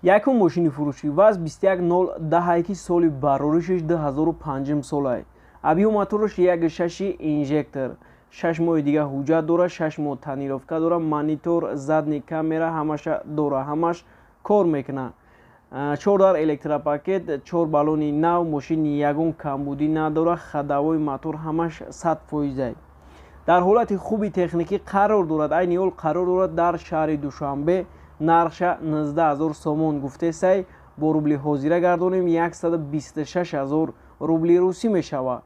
Якум мошини фуруши ваз 21.0 соли бароришиш 2005 солай. Абио моторш 1.6 инжектор. 6 моҳи дига ҳуҷҷат дора, 6 моҳ танировка дора, монитор, задни камера ҳамаша дора, ҳамаш кор мекуна. 4 дар электропакет, 4 баллони нав, мошини ягон камбудӣ надора, хадавои мотор ҳамаш 100%. Дар ҳолати хуби техникӣ қарор дорад. Айни ҳол қарор дорад дар шаҳри Душанбе. Нарша 19000 сомон гуфтесай, бо рубли ҳозира гардонем 126000 рубли русӣ мешавад.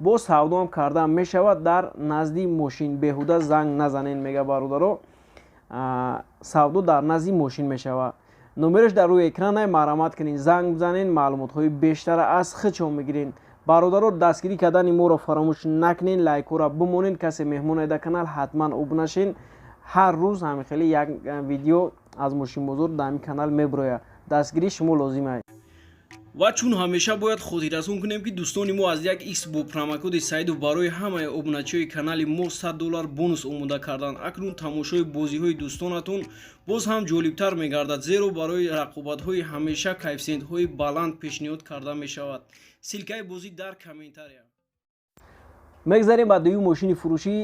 Бо савдоам карда мешавад. Дар назди мошин беҳуда занг назанен, мега бародаро. Савдо дар назди мошин мешавад. номераш дар рӯи экран марамат кунин, занг бизанен, маълумотҳои бештара аз хичон мегирен. бародаро дастгирӣ кардани моро фаромӯш накунен, лайкора бимонен, касе меҳмон айда канал ҳатман обунашен. ҳар рӯз ҳамихели як видео аз мошинбозор дар ин канал мебирояд. дастгирии шумо лозим аст. ва чун ҳамеша бояд хотиррасон кунем ки дӯстони мо аз як икс бо промокоди саиду барои ҳамаи обуначиҳои канали мо $100 бонус омода карданд. акнун тамошои бозиҳои дӯстонатон боз ҳам ҷолибтар мегардад, зеро барои рақобатҳои ҳамеша кайфсентҳои баланд пешниҳод карда мешавад. силкаи бозӣ дар комментария. мегзарем ба дуюм мошини фурӯшӣ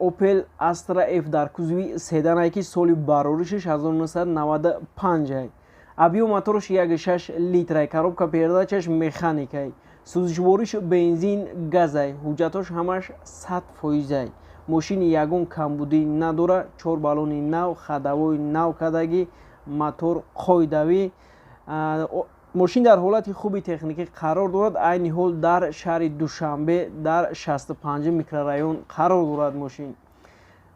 Opel Astra F дар кузови седан ки соли бароришиш 1995. Абио моторш 1.6 литр, коробка передачаш механикай, сӯзишвориш бензин газай, ҳуҷҷатош ҳамаш 100%. мошини ягон камбудӣ надора, 4 баллони нав, хадавои нав кардагӣ, мотор қоидавӣ. мошин дар ҳолати хуби техникӣ қарор дорад. айни ҳол дар шаҳри Душанбе дар 65 микрорайон қарор дорад. мошин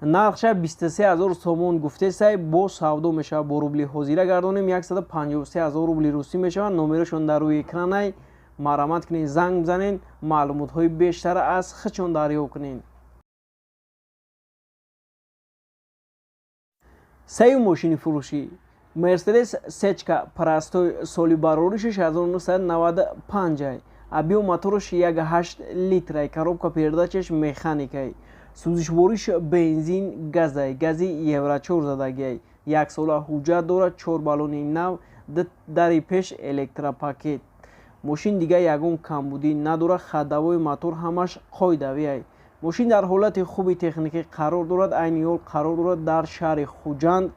нархша 23000 сомон гуфтесай, бо савдо мешавад. бо рубли ҳозира гардонем 153000 рубли русӣ мешавад. номерашон дар рӯи экранай, марамат кунен, занг бизанен, маълумотҳои бештара аз хичон дарё кунен. сеюм мошини фурӯшӣ Мерседес сечка простой, соли бароришиш 1995. абио моторш 1.8 литр, коробка передачаш механикай, сӯзишвориш бензин газай, гази евро 4 задагиай, 1 сола ҳуҷҷат дорад, 4 баллони нав, дари пеш электропакет. мошин дига ягон камбудӣ надора, хадавои мотор ҳамаш қоидавиай. мошин дар ҳолати хуби техникӣ қарор дорад. айни ҳол қарор дорад дар шаҳри хуҷанд.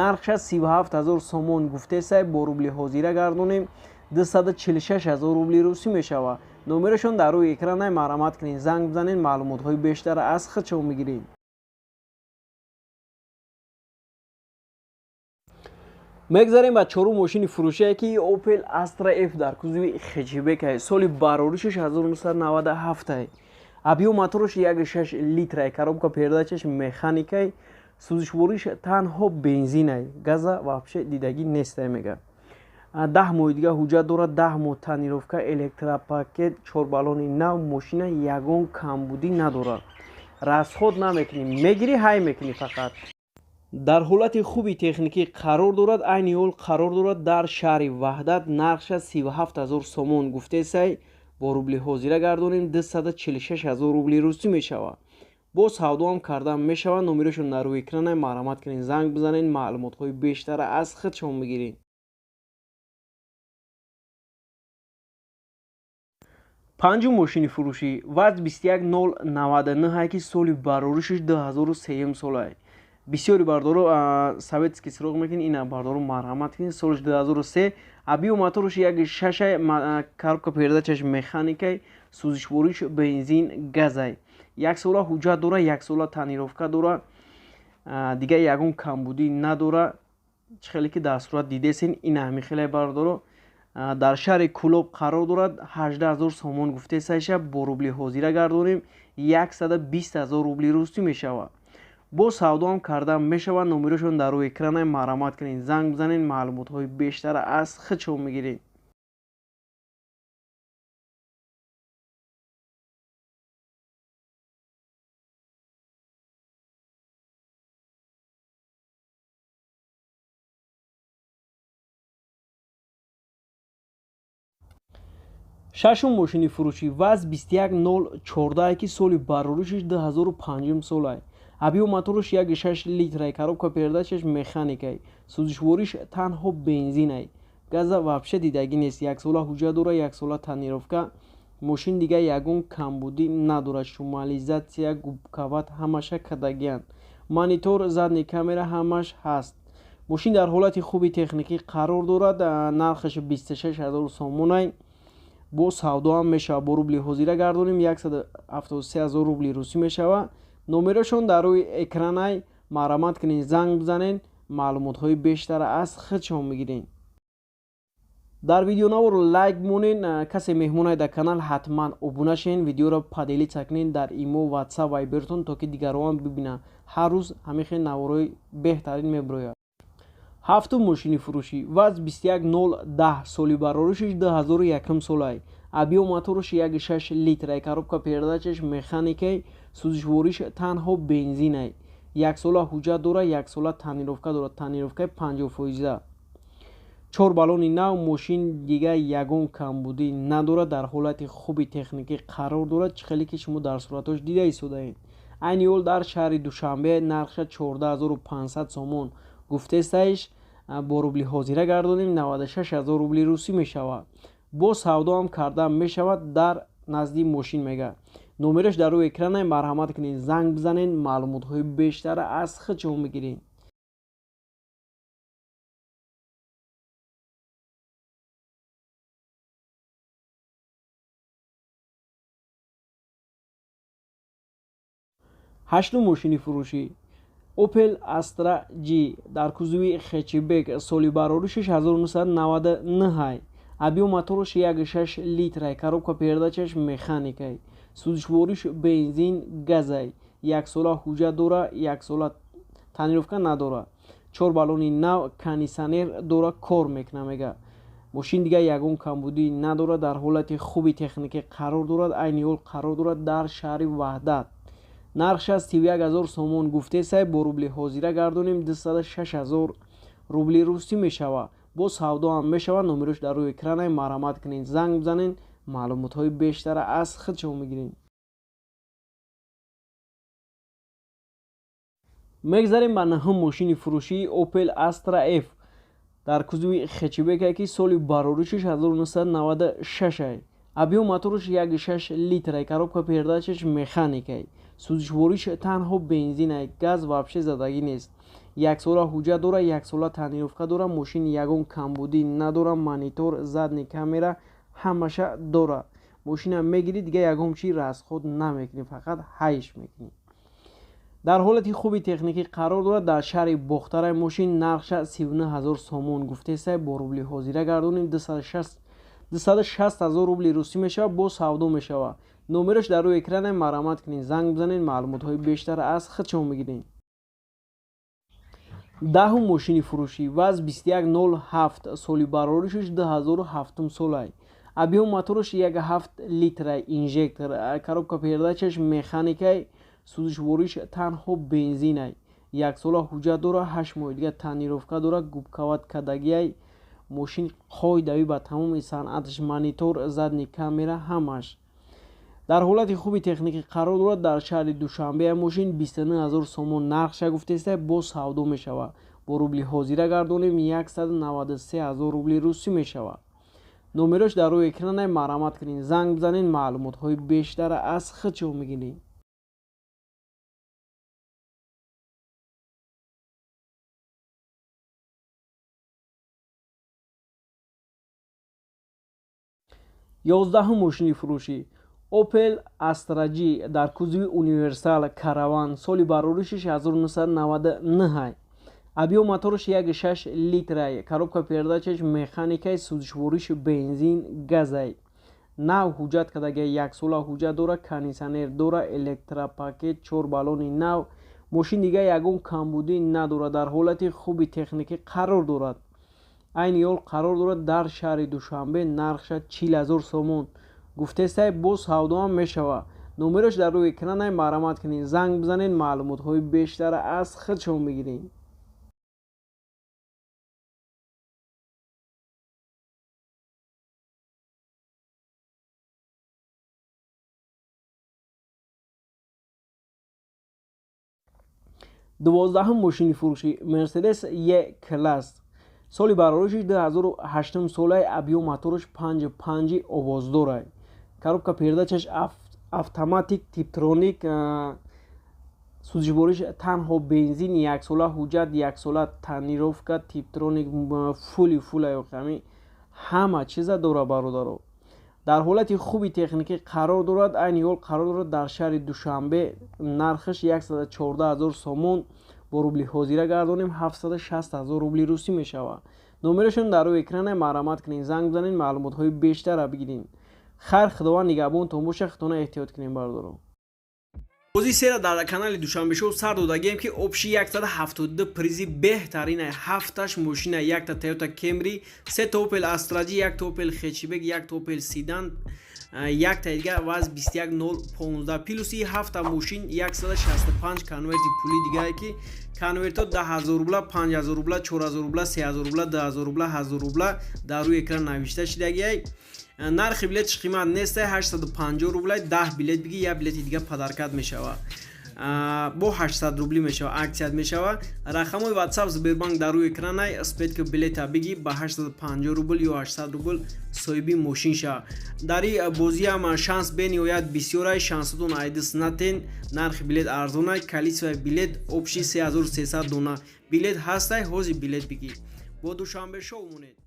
нархша 37000 сомон гуфтесай, бо рубли ҳозира гардонем 246000 рубли русӣ мешавад. номерашон дар рӯи экранай, марамат кунен, занг бизанен, маълумотҳои бештара аз хичон мегирен. мегзарем ба чорум мошини фурӯшие ки Opel Astra F дар кузови Хечибек, соли бароришиш 1997. абио моторш 1.6 литр, коробка передачаш механикай, сӯзишвориш танҳо бензинай, газа вообще дидагӣ нестай мега. 10 моҳи дига ҳуҷҷат дорад, 10 моҳ танировка, электропакет, 4 баллони нав, мошина ягон камбудӣ надорад. расход намекунӣ, мегирӣ ҳай мекунӣ фақат. дар ҳолати хуби техникӣ қарор дорад. айни ҳол қарор дорад дар шаҳри ваҳдат. нархша 37000 сомон гуфтесай, бо рубли ҳозира гардонем 246000 рубли русӣ мешавад. бо савдоам карда мешавад. номерашон дар рӯи экранай, маълумот кунен, занг бизанен, маълумотҳои бештара аз хичон мегирен. панҷум мошини фурӯшӣ ВАЗ 21099 ки соли бароришиш 2003 солай. бисёри бардоро советский сироғ мекунед, ина бардоро марҳамат кунед. солиш 2003. абио моторш 1.6, коробка передачаш механикай, сӯзишвориш бензин газай, 1 сола ҳуҷҷат дора, 1 сола танировка дора, дига ягон камбудӣ надора. чихеле ки дар сурат дидесен, ина ҳамихеле бардоро дар шаҳри Кӯлоб қарор дорад. 18000 сомон гуфтесайша, бо рубли ҳозира гардонем 120000 рубли русӣ мешавад. бо савдоам карда мешавад. номерашон дар рӯи экранай, маълумот кунен, занг бизанен, маълумотҳои бештара аз хичон мегирен. шашум мошини фурӯшӣ ВАЗ 21014 ки соли бароришиш 2005 солай. абио моторш 1.6 литр, коробка передачаш механикай, сӯзишвориш танҳо бензинай, газа вообще дидаги нест. 1 сола ҳуҷҷат дора, 1 сола танировка. мошин дига ягон камбудӣ надорад. Шумализатсия, губкават ҳамаша кадагиянд. Монитор, задни камера ҳамаш ҳаст. мошин дар ҳолати хуби техникӣ қарор дорад. нархаш 26 000 сомонай. бо савдо ҳам мешавад. бо рубли ҳозира гардоним 173 000 рубли русӣ мешавад. номерошон дар рӯи экранай. марҳамат кунед, занг бизанед, маълумотҳои бештара аз худшон мегиред. дар видеонавор лайк монед. касе меҳмонай дар канал ҳатман обуна шавед. видеоро паделица кунед дар имо, ватсап, вайбертон, то ки дигаронам бибинанд. ҳар рӯз ҳамихел наворои беҳтарин мебирояд. ҳафтум мошини фурӯшӣ. ваз 21010 соли бароришиш 2001 солай. объем моториш 1.6 литрай. коробка передачаш механикай. сӯзишвориш танҳо бензинай. 1 сола ҳуҷҷат дора, 1 сола танировка дорад. танировкаи 50%. 4 баллони нав. мошин дига ягон камбудӣ надорад. дар ҳолати хуби техникӣ қарор дорад. чихеле ки шумо дар суратош дида истодаед. айни ҳол дар шаҳри Душанбе. нархша 14500 сомон гуфтестаиш. бо рубли ҳозира гардонем 96 000 рубли русӣ мешавад. бо савдо ҳам карда мешавад. дар назди мошин мега. номераш дар рӯи экранай. марҳамат кунед, занг бизанед, маълумотҳои бештара аз худшон бигиред. ҳаштум мошини фурӯшӣ. Opel Astra G дар кузови Хечибек. соли бароришиш 1999. объем моториш 1.6 литрай. коробка передачаш механикай. сӯзишвориш бензин, газай. 1 сола ҳуҷҷат дора, 1 сола танировка надора. 4 баллони нав. кондисионер дора, кор мекуна мега. мошин дига ягон камбудӣ надорад. дар ҳолати хуби техникӣ қарор дорад. айни ҳол қарор дорад дар шаҳри Ваҳдат. нархша 31 000 сомон гуфтесай. бо рубли ҳозира гардонем 206 000 рубли русӣ мешавад. бо савдо ҳам мешавад. номерош дар рӯи экранай. марҳамат кунед, занг бизанед, маълумотҳои бештара аз худшон мегиред. мегзарем ба наҳум мошини фурӯшии Opel Astra F дар кузови Хечбек ки соли бароришиш 1996. объем моториш 1.6 литрай. коробка передачаш механикай. сӯзишвориш танҳо бензинай. газ вообще задагӣ нест. 1 сола ҳуҷҷат дора, 1 сола танировка дора. мошин ягон камбудӣ надора. монитор, задни камера ҳамаша дора. мошина мегирӣ дига ягон чи расход намекунӣ, фақат ҳайш мекунӣ. дар ҳолати хуби техникӣ қарор дорад. дар шаҳри бохтарай мошин. нархша 39 000 сомон гуфтесай. бо рубли ҳозира гардонем 260 000 рубли русӣ мешавад. бо савдо мешавад. номерош дар рӯи экранай. марҳамат кунед, занг бизанед, маълумотҳои бештара аз худшон мегиред. даҳум мошини фурӯшӣ. ваз 2107 соли бароришиш 2007 солай. объем моториш 1.7 литрай. инжектор. коробка передачаш механикай. сӯзишвориш танҳо бензинай. 1 сола ҳуҷҷат дора, 8 моҳ дига танировка дора. губкават кадагияй. мошин қоидави ба тамоми санъаташ. монитор, задни камера ҳамаш. дар ҳолати хуби техникӣ қарор дорад. дар шаҳри Душанбе мошин 29 000 сомон нархша гуфтестай. бо савдо мешавад. бо рубли ҳозира гардонем 193 000 рубли русӣ мешавад. номерош дар рӯи экранай. марҳамат кунед, занг бизанед, маълумотҳои бештара аз худшон мегиред. ёздаҳум мошини фурӯшӣ. Opel Astra G дар кузови универсал Караван. соли бароришиш 1999. объем моториш 1.6 литрай. коробка передачаш механикай. сӯзишвориш бензин, газай. нав ҳуҷҷат кардагия 1 сола ҳуҷҷат дора. кондисионер дора. электропакет, 4 баллони нав. мошин дига ягон камбудӣ надорад. дар ҳолати хуби техникӣ қарор дорад. айни ҳол қарор дорад дар шаҳри Душанбе. нархша 40 000 сомон гуфтестай. бо савдо ҳам мешавад. номерош дар рӯи экранай. марҳамат кунед, занг бизанед, маълумотҳои бештара аз худшон мегиред. дувоздаҳум мошини фурӯшӣ. Мерседес Е класс соли бароришиш 2008 солай, объем моториш 5.5 овоздорай. Коробка передачаш автоматик типтроник, сузишбориш танҳо бензин, 1 сола ҳуҷҷат, 1 сола тонировка, типтроник фулай ҳами ҳама чиза дора бародаро. дар ҳолати хуби техникӣ қарор дорад. айни ҳол қарор дорад дар шаҳри Душанбе. нархиш 114 000 сомон бо рубли ҳозира гардонем 760 000 рубли русӣ мешавад. номерашон дар рӯи экрана маромат кунед, занг бизанед, маълумотҳои бештара бигиред. хайр, худованд нигаҳбонтон боша, худтона эҳтиёт кунед бардоро. Позисияра дар канали Душанбе шоу сар додагем ки обши 172 призи беҳтарина 7 мошина, 1 Toyota Camry, 3 Opel Astra, 1 Opel Хечибек, 1 Opel Седан, 1 дига ваз 21015 плюси 7 мошин 165 конверти пули дигае ки конверто 10000 рубла, 5000 рубла, 4000 рубла, 3000 рубла, 10000 рубла, 1000 рубла дар рӯи экран навишта шудагиай. нархи билетиш қимат нест 850 рубла, 10 билет биги, я билети дига падаркат мешава бо 800 рубли мешава, аксият мешава. рақамои WhatsApp Сбербанк дар рӯи экран спед ки билета биги ба 850 рубл ё 800 рубл соҳиби мошин ша. дари бозӣ ҳам шанс бениҳоят бисёрай, шансатон айдис натен. нархи билет арзонай, количество билет обши 3300 дона билет ҳастай, ҳозир билет биги. бо Душанбе шоу монед.